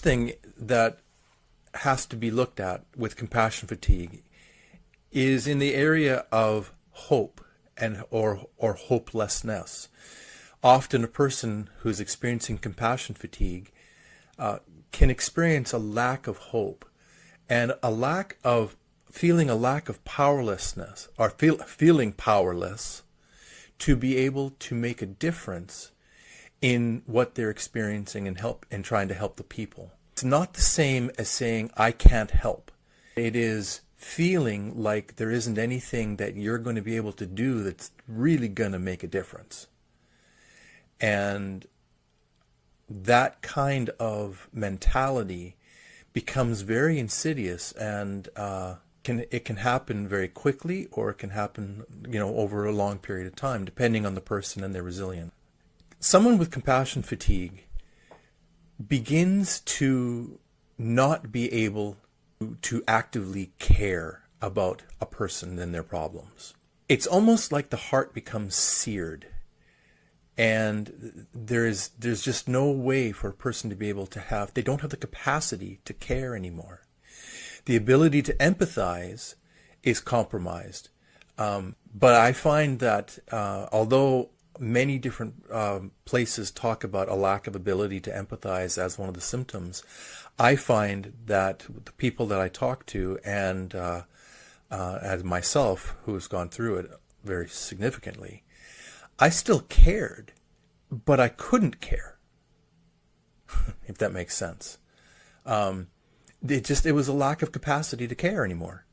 first thing that has to be looked at with compassion fatigue is in the area of hope and or hopelessness. Often a person who's experiencing compassion fatigue can experience a lack of hope and a lack of feeling a lack of powerlessness, or feeling powerless to be able to make a difference in what they're experiencing and trying to help the people. It's not the same as saying, I can't help. It is feeling like there isn't anything that you're going to be able to do that's really going to make a difference. And that kind of mentality becomes very insidious, and it can happen very quickly, or it can happen, over a long period of time, depending on the person and their resilience. Someone with compassion fatigue begins to not be able to actively care about a person and their problems. It's almost like the heart becomes seared, and there's just no way for a person to be able to they don't have the capacity to care anymore. The ability to empathize is compromised. But I find that although many different places talk about a lack of ability to empathize as one of the symptoms, I find that the people that I talk to, and as myself, who has gone through it very significantly, I still cared, but I couldn't care, if that makes sense. It was a lack of capacity to care anymore.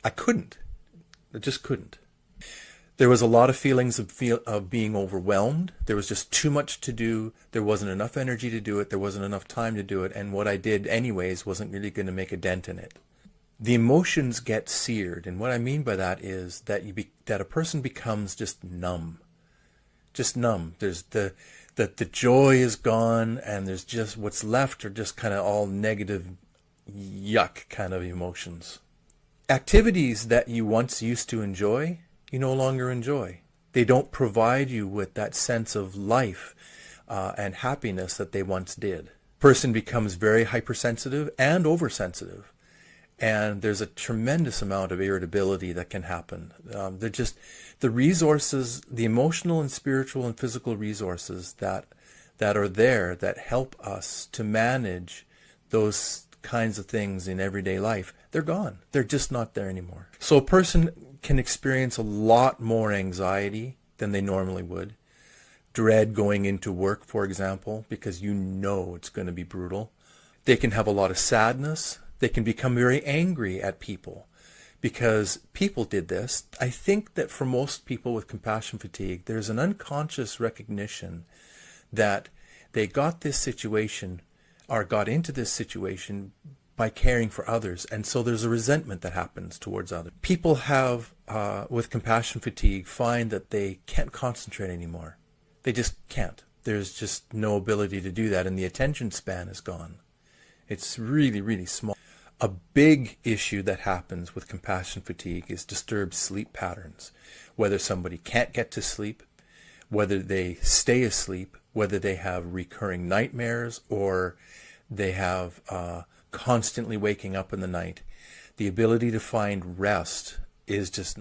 I couldn't. I just couldn't. There was a lot of feelings of being overwhelmed. There was just too much to do. There wasn't enough energy to do it. There wasn't enough time to do it. And what I did anyways wasn't really going to make a dent in it. The emotions get seared. And what I mean by that is that that a person becomes just numb. Just numb. There's the joy is gone, and there's just what's left are just kind of all negative, yuck kind of emotions. Activities that you once used to enjoy, you no longer enjoy. They don't provide you with that sense of life and happiness that they once did. Person becomes very hypersensitive and oversensitive, and there's a tremendous amount of irritability that can happen. The resources, the emotional and spiritual and physical resources that are there that help us to manage those kinds of things in everyday life, they're gone. They're just not there anymore. So a person can experience a lot more anxiety than they normally would. Dread going into work, for example, because it's going to be brutal. They can have a lot of sadness. They can become very angry at people because people did this. I think that for most people with compassion fatigue, there's an unconscious recognition that they got this situation or got into this situation by caring for others, and so there's a resentment that happens towards others. People with compassion fatigue find that they can't concentrate anymore. They just can't. There's just no ability to do that, and the attention span is gone. It's really, really small. A big issue that happens with compassion fatigue is disturbed sleep patterns. Whether somebody can't get to sleep, whether they stay asleep, whether they have recurring nightmares, or they have constantly waking up in the night. The ability to find rest is just